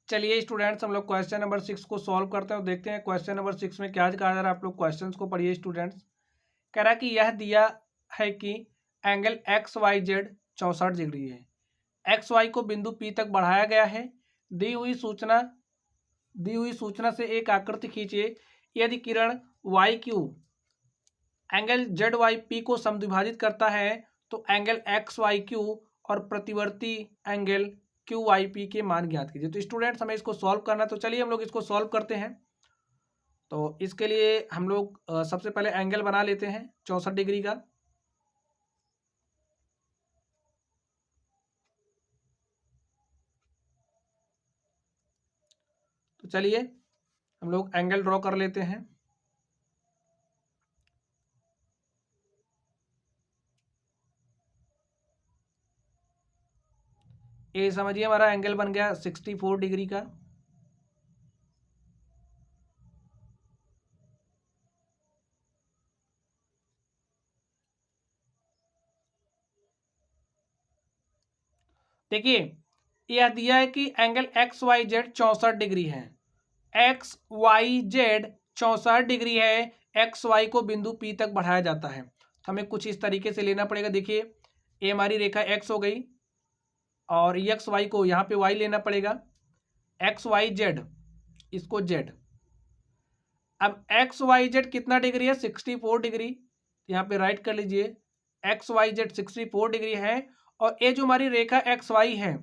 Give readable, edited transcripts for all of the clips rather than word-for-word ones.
चलिए स्टूडेंट्स, हम लोग क्वेश्चन नंबर 6 को सॉल्व करते हैं और देखते हैं क्वेश्चन नंबर 6 में क्या कहा जा रहा है। आप लोग क्वेश्चन को पढ़िए स्टूडेंट्स। कह रहा है कि यह दिया है कि angle X Y Z 64 degree है। एक्स वाई को बिंदु पी तक बढ़ाया गया है। दी हुई सूचना से एक आकृति खींचिए। यदि किरण Y Q angle Z Y P को समद्विभाजित करता है तो एंगल एक्स वाई क्यू और प्रतिवर्ती एंगल क्यू वाई पी के मान ज्ञात कीजिए। तो स्टूडेंट्स हमें इसको सॉल्व करना है, तो चलिए हम लोग इसको सॉल्व करते हैं। तो इसके लिए हम लोग सबसे पहले एंगल बना लेते हैं 64 डिग्री का। तो चलिए हम लोग एंगल ड्रॉ कर लेते हैं। ये समझिए हमारा एंगल बन गया 64 डिग्री का। देखिए यह दिया है कि angle X Y Z 64 degree है। एक्स वाई जेड 64 डिग्री है। एक्स वाई को बिंदु पी तक बढ़ाया जाता है, तो हमें कुछ इस तरीके से लेना पड़ेगा। देखिए ये हमारी रेखा एक्स हो गई और एक्स वाई को यहाँ पे वाई लेना पड़ेगा। एक्स वाई जेड, इसको जेड। अब एक्स वाई जेड कितना डिग्री है? 64 डिग्री। यहाँ पे राइट कर लीजिए, एक्स वाई जेड 64 डिग्री है। और ये जो हमारी रेखा एक्स वाई है,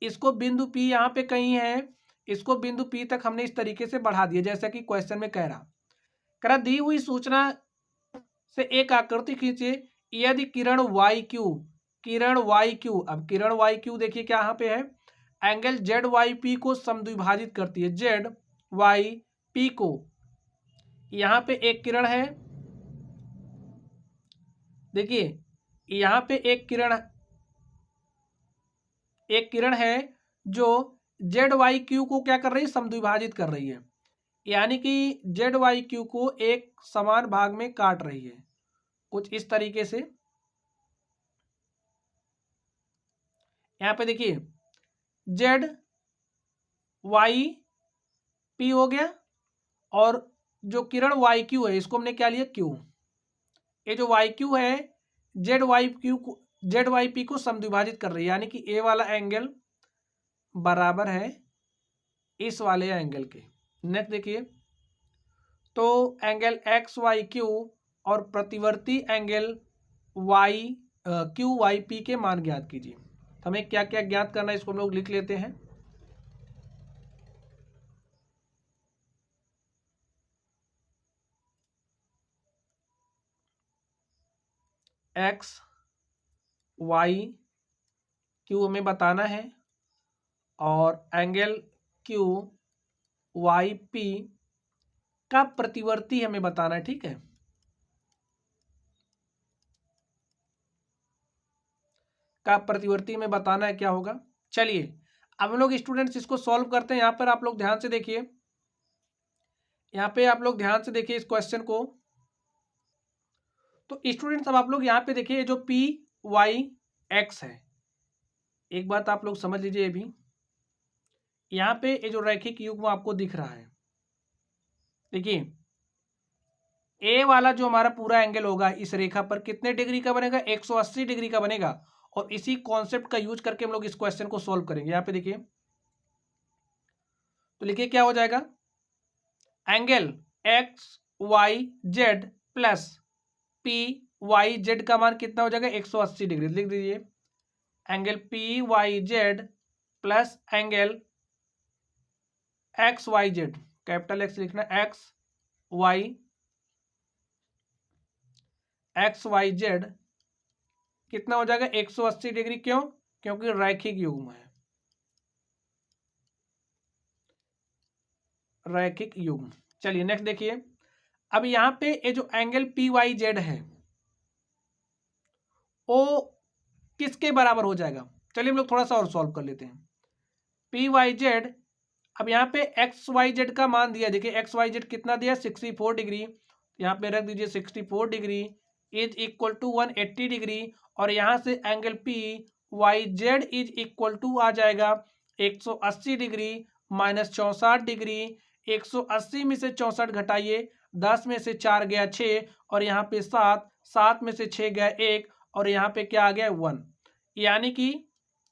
इसको बिंदु पी यहाँ पे कहीं है, इसको बिंदु पी तक हमने इस तरीके से बढ़ा दिया जैसा कि क्वेश्चन में कह रहा दी हुई सूचना से एक आकृति खींचिए। यदि किरण वाई क्यू, अब किरण वाई क्यू देखिए क्या यहाँ पे है, एंगल जेड वाई पी को समद्विभाजित करती है। जेड वाई पी को, यहाँ पे एक किरण है, देखिए यहाँ पे एक किरण है जो जेड वाई क्यू को क्या कर रही है? समद्विभाजित कर रही है, यानी कि जेड वाई क्यू को एक समान भाग में काट रही है, कुछ इस तरीके से। यहाँ पे देखिए जेड वाई पी हो गया और जो किरण वाई क्यू है इसको हमने क्या लिया? क्यू। ये जो वाई क्यू है जेड वाई पी को समद्विभाजित कर रही है, यानी कि ए वाला एंगल बराबर है इस वाले एंगल के। नेक्स्ट देखिए, तो एंगल एक्स वाई क्यू और प्रतिवर्ती एंगल क्यू वाई पी के मान ज्ञात कीजिए। तो हमें क्या क्या ज्ञात करना है इसको हम लोग लिख लेते हैं। एक्स वाई क्यू हमें बताना है और एंगल क्यू वाई पी का प्रतिवर्ती हमें बताना है, ठीक है। का प्रतिवर्ती हमें बताना है क्या होगा। चलिए अब हम लोग स्टूडेंट्स इसको सॉल्व करते हैं। यहाँ पर आप लोग ध्यान से देखिए, यहाँ पे आप लोग ध्यान से देखिए इस क्वेश्चन को। तो स्टूडेंट्स अब आप लोग यहाँ पे देखिए जो पी वाई एक्स है, एक बात आप लोग समझ लीजिए। भी यहाँ पे ये जो रैखिक युग्म आपको दिख रहा है, देखिए ए वाला जो हमारा पूरा एंगल होगा इस रेखा पर कितने डिग्री का बनेगा? 180 डिग्री का बनेगा। और इसी कॉन्सेप्ट का यूज करके हम लोग इस क्वेश्चन को सॉल्व करेंगे। यहाँ पे देखिए, तो लिखिए क्या हो जाएगा, angle X Y Z plus P Y Z का मान कितना हो जाएगा? 180 डिग्री। लिख दीजिए angle P Y Z plus angle X Y Z, capital X लिखना, एक्स वाई जेड कितना हो जाएगा? 180 डिग्री। क्यों? क्योंकि रैखिक युग्म है, रैखिक युग्म। चलिए नेक्स्ट देखिए, अब यहां पे ये जो एंगल पी वाई जेड है वो किसके बराबर हो जाएगा? चलिए हम लोग थोड़ा सा और सॉल्व कर लेते हैं। पी वाई जेड, अब यहाँ पे एक्स वाई जेड का मान दिया, देखिए एक्स वाई जेड कितना दिया? 64 डिग्री। यहाँ पे रख दीजिए 64 degree is equal to 180 degree. और यहाँ से angle P Y Z is equal to आ जाएगा 180 डिग्री। -64 डिग्री। 180 में से 64 घटाइए, 10 में से 4 गया 6, और यहाँ पे 7, 7 में से 6 गया 1, और यहाँ पे क्या आ गया 1। यानी कि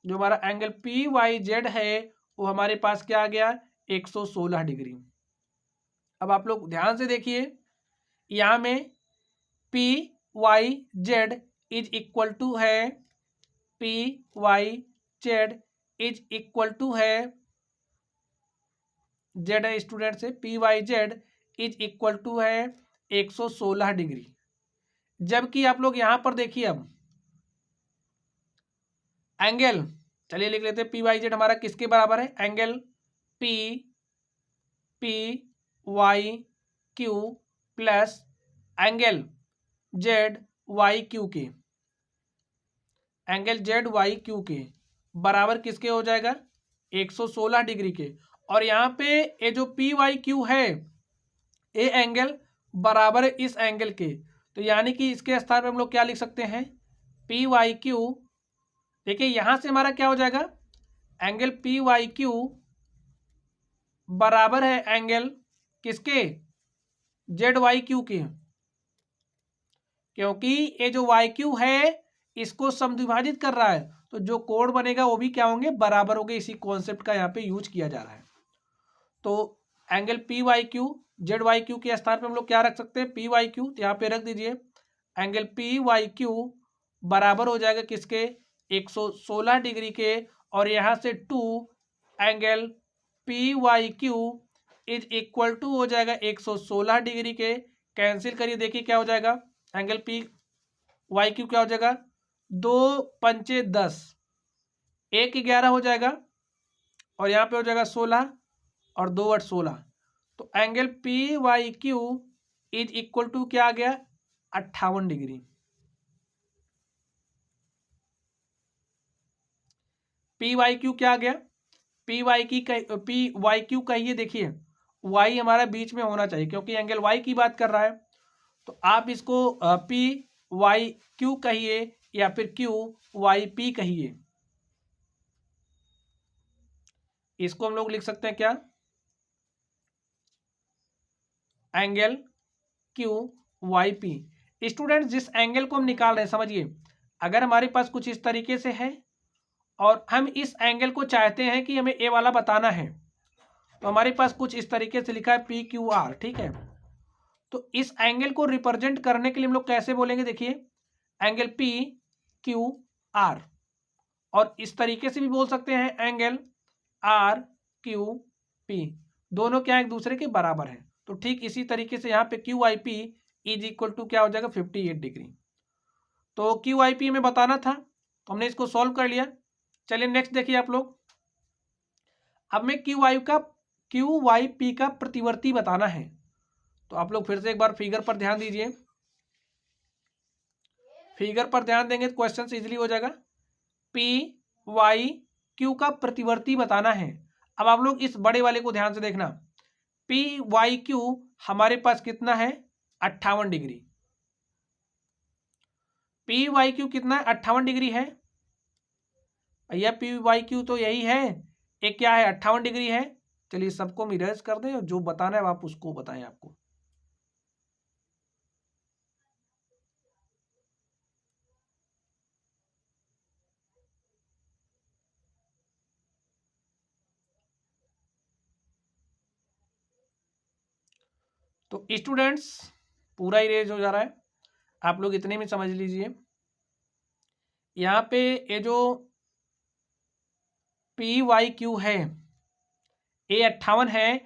जो हमारा एंगल पी वाई जेड है वो हमारे पास क्या आ गया 116 डिग्री। अब आप लोग ध्यान से देखिए, यहाँ में P Y Z is equal to है, P Y Z is equal to है, जेड है स्टूडेंट से, P Y Z is equal to है 116 डिग्री। जबकि आप लोग यहां पर देखिए, अब एंगल, चलिए लिख लेते हैं, पी वाई जेड हमारा किसके बराबर है, angle P P Y Q plus angle Z Y Q के, एंगल जेड वाई क्यू के बराबर किसके हो जाएगा 116 डिग्री के। और यहाँ पे ये जो पी वाई क्यू है ये एंगल बराबर है इस एंगल के, तो यानी कि इसके स्थान पर हम लोग क्या लिख सकते हैं, पी वाई क्यू। देखिए यहां से हमारा क्या हो जाएगा, एंगल पी वाई क्यू बराबर है एंगल किसके, जेड वाई क्यू के, क्योंकि ये जो वाई क्यू है इसको समद्विभाजित कर रहा है, तो जो कोण बनेगा वो भी क्या होंगे, बराबर होंगे। इसी कॉन्सेप्ट का यहाँ पे यूज किया जा रहा है। तो angle P Y Q Z Y Q के स्थान पे हम लोग क्या रख सकते हैं, पी वाई क्यू, तो यहाँ पे रख दीजिए एंगल पी वाई क्यू बराबर हो जाएगा किसके 116 डिग्री के, और यहाँ से 2 angle P Y Q is equal to हो जाएगा 116 डिग्री के। कैंसिल करिए, देखिए क्या हो जाएगा, एंगल पी वाई क्यू क्या हो जाएगा, 2 पंचे 10, 1 11 हो जाएगा, और यहाँ पे हो जाएगा 16, और 2 8 16, तो angle P Y Q is equal to क्या आ गया 58 डिग्री। पी वाई क्यू क्या आ गया, पी वाई क्यू कहिए, देखिए वाई हमारा बीच में होना चाहिए क्योंकि एंगल वाई की बात कर रहा है, तो आप इसको पी वाई क्यू कहिए या फिर क्यू वाई पी कहिए। इसको हम लोग लिख सकते हैं क्या, angle Q Y P. Student जिस एंगल को हम निकाल रहे हैं, समझिए अगर हमारे पास कुछ इस तरीके से है और हम इस एंगल को चाहते हैं कि हमें ए वाला बताना है, तो हमारे पास कुछ इस तरीके से लिखा है पी क्यू आर, ठीक है। तो इस एंगल को रिप्रेजेंट करने के लिए हम लोग कैसे बोलेंगे, देखिए एंगल पी क्यू आर, और इस तरीके से भी बोल सकते हैं एंगल आर क्यू पी, दोनों क्या एक दूसरे के बराबर है। तो ठीक इसी तरीके से यहाँ पे Q I P is equal to क्या हो जाएगा 58 डिग्री। तो क्यू आई पी हमें बताना था, तो हमने इसको सॉल्व कर लिया। चलिए नेक्स्ट देखिए आप लोग, अब मैं क्यू वाई पी का प्रतिवर्ती बताना है, तो आप लोग फिर से एक बार फिगर पर ध्यान दीजिए। फिगर पर ध्यान देंगे तो क्वेश्चन इजीली हो जाएगा। पी वाई क्यू का प्रतिवर्ती बताना है। अब आप लोग इस बड़े वाले को ध्यान से देखना, पी वाई क्यू हमारे पास कितना है 58 डिग्री, पी वाई क्यू कितना है 58 डिग्री है भैया, पी वाई क्यू तो यही है, एक क्या है 58 डिग्री है। चलिए सबको मिरर्स कर दें और जो बताना है आप उसको बताएं आपको। तो स्टूडेंट्स पूरा इरेज हो जा रहा है, आप लोग इतने में समझ लीजिए। यहाँ पे ये जो पी वाई क्यू है ए 58 है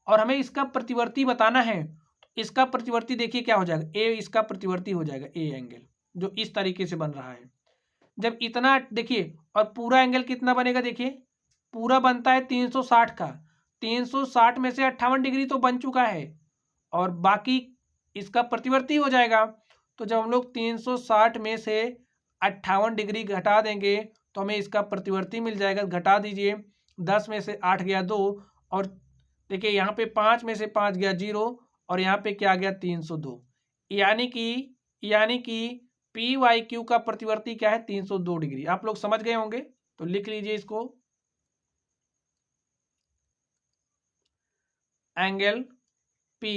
और हमें इसका प्रतिवर्ती बताना है, तो इसका प्रतिवर्ती देखिए क्या हो जाएगा, ए इसका प्रतिवर्ती हो जाएगा ए एंगल जो इस तरीके से बन रहा है। जब इतना देखिए, और पूरा एंगल कितना बनेगा, देखिए पूरा बनता है 360 का, 360 में से 58 डिग्री तो बन चुका है और बाकी इसका प्रतिवर्ती हो जाएगा। तो जब हम लोग 360 में से 58 डिग्री घटा देंगे तो हमें इसका प्रतिवर्ती मिल जाएगा। घटा दीजिए, 10 में से 8 गया 2, और देखिए यहाँ पे 5 में से 5 गया 0, और यहाँ पे क्या गया 302। यानी कि पी वाई क्यू का प्रतिवर्ती क्या है 302 डिग्री। आप लोग समझ गए होंगे, तो लिख लीजिए इसको। एंगल पी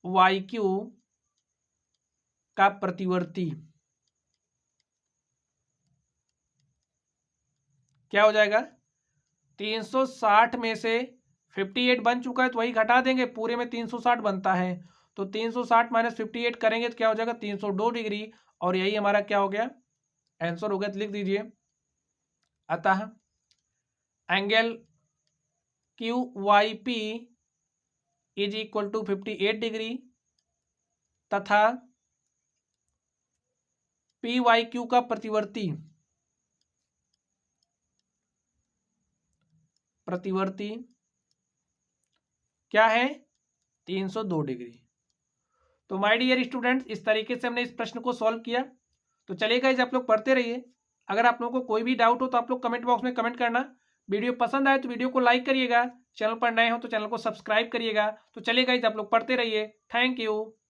वाई क्यू का प्रतिवर्ती क्या हो जाएगा? 360 में से 58 बन चुका है तो वही घटा देंगे, पूरे में 360 बनता है, तो 360 माइनस 58 करेंगे तो क्या हो जाएगा? 302 डिग्री। और यही हमारा क्या हो गया? आंसर हो गया। तो लिख दीजिए, अतः angle Q Y P is equal to 58 degree तथा पी वाई क्यू का प्रतिवर्ती क्या है? 302 डिग्री। तो माय डियर स्टूडेंट्स, इस तरीके से हमने इस प्रश्न को सॉल्व किया। तो चलिए गाइस, आप लोग पढ़ते रहिए। अगर आप लोगों को कोई भी डाउट हो तो आप लोग कमेंट बॉक्स में कमेंट करना। वीडियो पसंद आए तो वीडियो को लाइक करिएगा, चैनल पर नए हो तो चैनल को सब्सक्राइब करिएगा। तो चलिए गाइस, आप लोग पढ़ते रहिए। Thank you.